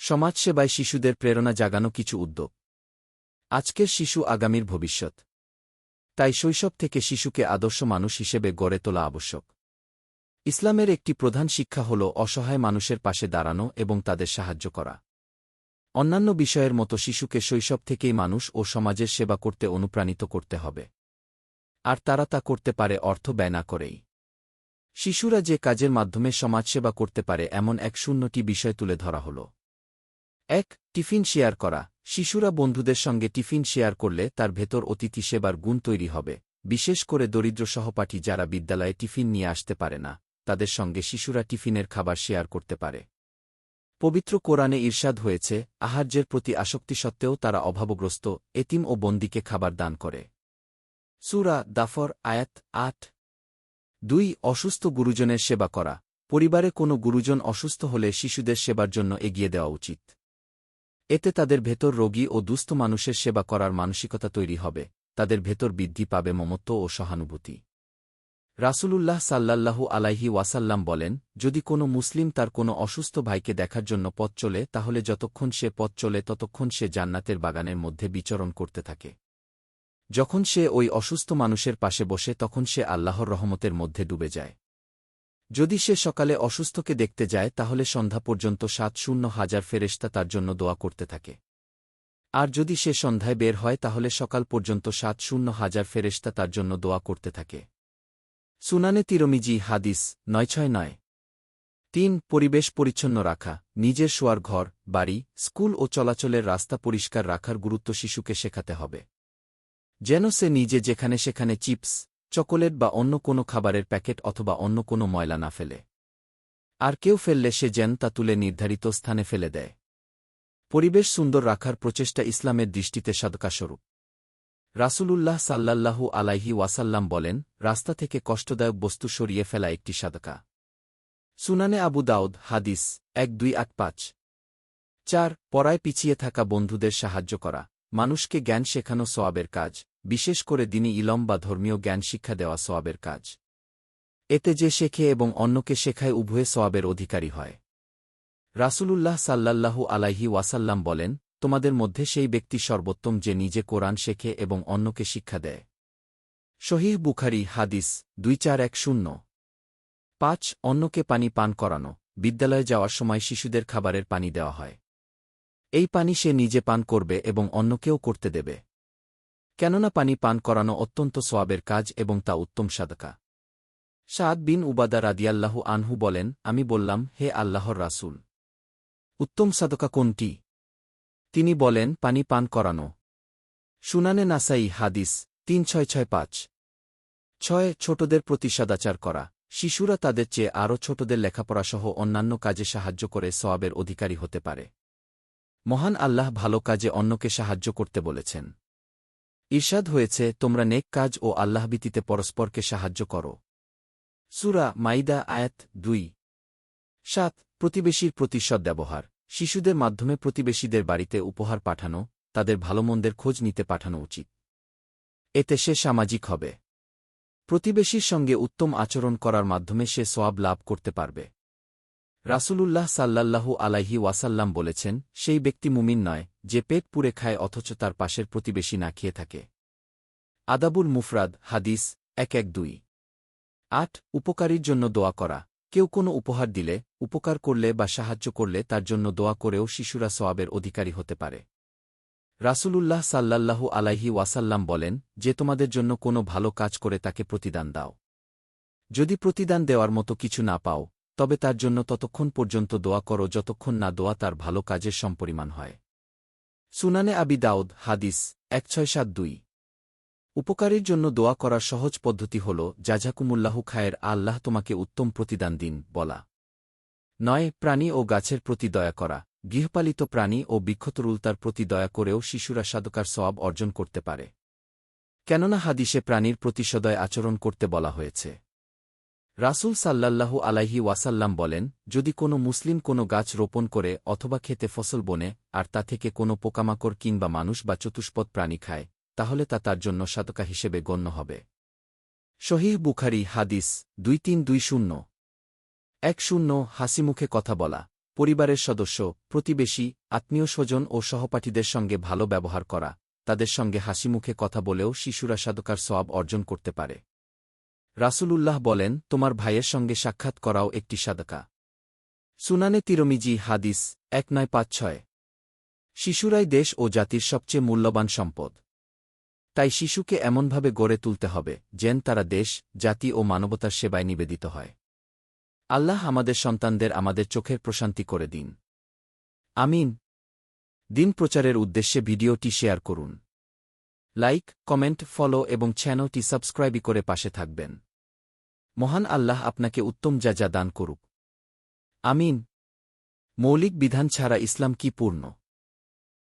সমাজসেবায় শিশুদের প্রেরণা জাগানো কিছু উদ্যোগ। আজকের শিশু আগামীর ভবিষ্যৎ। তাই শৈশব থেকে শিশুকে আদর্শ মানুষ হিসেবে গড়ে তোলা আবশ্যক। ইসলামের একটি প্রধান শিক্ষা হল অসহায় মানুষের পাশে দাঁড়ানো এবং তাদের সাহায্য করা। অন্যান্য বিষয়ের মতো শিশুকে শৈশব থেকেই মানুষ ও সমাজের সেবা করতে অনুপ্রাণিত করতে হবে। আর তারা তা করতে পারে অর্থ ব্যয় না করেই। শিশুরা যে কাজের মাধ্যমে সমাজসেবা করতে পারে এমন ১০টি বিষয় তুলে ধরা হল। ১. টিফিন শেয়ার করা। শিশুরা বন্ধুদের সঙ্গে টিফিন শেয়ার করলে তার ভেতর অতিথি সেবার গুণ তৈরি হবে, বিশেষ করে দরিদ্র সহপাঠী যারা বিদ্যালয়ে টিফিন নিয়ে আসতে পারে না, তাদের সঙ্গে শিশুরা টিফিনের খাবার শেয়ার করতে পারে। পবিত্র কোরআনে ইরশাদ হয়েছে, আহার্যের প্রতি আসক্তি সত্ত্বেও তারা অভাবগ্রস্ত, এতিম ও বন্দীকে খাবার দান করে। সূরা দাফর আয়াত ৮। ২. অসুস্থ গুরুজনের সেবা করা। পরিবারে কোনো গুরুজন অসুস্থ হলে শিশুদের সেবার জন্য এগিয়ে দেওয়া উচিত। এতে তাদের ভেতর রোগী ও দুস্থ মানুষের সেবা করার মানসিকতা তৈরি হবে, তাদের ভেতর বৃদ্ধি পাবে মমত্ব ও সহানুভূতি। রাসূলুল্লাহ সাল্লাল্লাহু আলাইহি ওয়াসাল্লাম বলেন, যদি কোনো মুসলিম তার কোনো অসুস্থ ভাইকে দেখার জন্য পথ চলে তাহলে যতক্ষণ সে পথ চলে ততক্ষণ সে জান্নাতের বাগানের মধ্যে বিচরণ করতে থাকে। যখন সে ওই অসুস্থ মানুষের পাশে বসে তখন সে আল্লাহর রহমতের মধ্যে ডুবে যায়। যদি সে সকালে অসুস্থকে দেখতে যায় তাহলে সন্ধ্যা পর্যন্ত ৭০,০০০ ফেরেশতা তার জন্য দোয়া করতে থাকে। আর যদি সে সন্ধ্যায় বের হয় তাহলে সকাল পর্যন্ত ৭০,০০০ ফেরেশতা তার জন্য দোয়া করতে থাকে। সুনানে তিরমিজি হাদিস ৯৬৯। ৩. পরিবেশ পরিচ্ছন্ন রাখা। নিজের শোয়ার ঘর, বাড়ি, স্কুল ও চলাচলের রাস্তা পরিষ্কার রাখার গুরুত্ব শিশুকে শেখাতে হবে। যেন সে নিজে যেখানে সেখানে চিপস, চকোলেট বা অন্য কোনো খাবারের প্যাকেট অথবা অন্য কোনো ময়লা না ফেলে। আর কেউ ফেললে সে যেন তা তুলে নির্ধারিত স্থানে ফেলে দেয়। পরিবেশ সুন্দর রাখার প্রচেষ্টা ইসলামের দৃষ্টিতে সাদকাস্বরূপ। রাসূলুল্লাহ সাল্লাল্লাহু আলাইহি ওয়াসাল্লাম বলেন, রাস্তা থেকে কষ্টদায়ক বস্তু সরিয়ে ফেলা একটি সাদকা। সুনানে আবু দাউদ হাদিস ১২৮৫। ৪. পড়ায় পিছিয়ে থাকা বন্ধুদের সাহায্য করা। মানুষকে জ্ঞান শেখানো সওয়াবের কাজ, বিশেষ করে দ্বীনি ইলম বা ধর্মীয় জ্ঞান শিক্ষা দেওয়া সওয়াবের কাজ। এতে যে শেখে এবং অন্যকে শেখায় উভয়ে সওয়াবের অধিকারী হয়। রাসূলুল্লাহ সাল্লাল্লাহু আলাইহি ওয়াসাল্লাম বলেন, তোমাদের মধ্যে সেই ব্যক্তি সর্বোত্তম যে নিজে কোরআন শেখে এবং অন্যকে শিক্ষা দেয়। সহিহ বুখারী হাদিস ২৪১০। ৫. অন্যকে পানি পান করানো। বিদ্যালয়ে যাওয়ার সময় শিশুদের খাবারের পানি দেওয়া হয়। এই পানি সে নিজে পান করবে এবং অন্যকেও করতে দেবে। কেননা পানি পান করানো অত্যন্ত সওয়াবের কাজ এবং তা উত্তম সাদকা। সাদ বিন উবাদা রাদিয়াল্লাহু আনহু বলেন, আমি বললাম, হে আল্লাহর রাসূল, উত্তম সাদকা কোনটি? তিনি বলেন, পানি পান করানো। সুনানে নাসাই হাদিস ৩৬৬৫। ৬. ছোটদের প্রতি সদাচার করা। শিশুরা তাদের চেয়ে আরও ছোটদের লেখাপড়াসহ অন্যান্য কাজে সাহায্য করে সওয়াবের অধিকারী হতে পারে। মহান আল্লাহ ভালো কাজে অন্যকে সাহায্য করতে বলেছেন। ইরশাদ হয়েছে, তোমরা নেক কাজ ও আল্লাহভীতিতে পরস্পরকে সাহায্য করো। সূরা মাইদা আয়াত ২। ৭. প্রতিবেশীর প্রতি সদ্ব্যবহার। শিশুদের মাধ্যমে প্রতিবেশীদের বাড়িতে উপহার পাঠানো, তাদের ভালোমন্দের খোঁজ নিতে পাঠানো উচিত। এতে সে সামাজিক হবে। প্রতিবেশীর সঙ্গে উত্তম আচরণ করার মাধ্যমে সে সওয়াব লাভ করতে পারবে। রাসূলুল্লাহ সাল্লাল্লাহু আলাইহি ওয়াসাল্লাম বলেছেন, সেই ব্যক্তি মুমিন নয় যে পেট পুরে খায় অথচ তার পাশের প্রতিবেশী না খেয়ে থাকে। আদাবুল মুফরাদ হাদিস ১১২। ৮. উপকারীর জন্য দোয়া করা। কেউ কোনো উপহার দিলে, উপকার করলে বা সাহায্য করলে তার জন্য দোয়া করেও শিশুরা সওয়াবের অধিকারী হতে পারে। রাসূলুল্লাহ সাল্লাল্লাহু আলাইহি ওয়াসাল্লাম বলেন, যে তোমাদের জন্য কোনো ভালো কাজ করে তাকে প্রতিদান দাও। যদি প্রতিদান দেওয়ার মতো কিছু না পাও, তবে তার জন্য ততক্ষণ পর্যন্ত দোয়া করো যতক্ষণ না দোয়া তার ভালো কাজের সমপরিমাণ হয়। সুনানে আবি দাউদ হাদিস ১৬৭২। উপকারীর জন্য দোয়া করার সহজ পদ্ধতি হল, জাযাকুমুল্লাহু খায়ের, আল্লাহ তোমাকে উত্তম প্রতিদান দিন বলা। ৯. প্রাণী ও গাছের প্রতি দয়া করা। গৃহপালিত প্রাণী ও বৃক্ষতরুলতার প্রতি দয়া করেও শিশুরা সাদকার সওয়াব অর্জন করতে পারে। কেননা হাদিসে প্রাণীর প্রতি সদয় আচরণ করতে বলা হয়েছে। রাসূল সাল্লাল্লাহু আলাইহি ওয়াসাল্লাম বলেন, যদি কোনো মুসলিম কোনো গাছ রোপণ করে অথবা খেতে ফসল বনে আর তা থেকে কোনো পোকামাকড় কিংবা মানুষ বা চতুষ্পদ প্রাণী খায়, তাহলে তা তার জন্য সাদকা হিসেবে গণ্য হবে। সহিহ বুখারী হাদিস ২৩২০। ১০. হাসিমুখে কথা বলা। পরিবারের সদস্য, প্রতিবেশী, আত্মীয় স্বজন ও সহপাঠীদের সঙ্গে ভালো ব্যবহার করা, তাদের সঙ্গে হাসিমুখে কথা বলেও শিশুরা সাদকার সওয়াব অর্জন করতে পারে। রাসূলুল্লাহ বলেন, তোমার ভাইয়ের সঙ্গে সাক্ষাৎ করাও একটি সাদকা। সুনানে তিরমিজি হাদিস 1956। শিশুরাই দেশ ও জাতির সবচেয়ে মূল্যবান সম্পদ। তাই শিশুকে এমনভাবে গড়ে তুলতে হবে যেন তারা দেশ, জাতি ও মানবতার সেবায় নিবেদিত হয়। আল্লাহ আমাদের সন্তানদের আমাদের চোখের প্রশান্তি করে দিন। আমিন। দিন প্রচারের উদ্দেশ্যে ভিডিওটি শেয়ার করুন। লাইক, কমেন্ট, ফলো এবং চ্যানেলটি সাবস্ক্রাইব করে পাশে থাকবেন। মহান আল্লাহ আপনাকে উত্তম যা দান করুক। আমিন। মৌলিক বিধান ছাড়া ইসলাম কি পূর্ণ?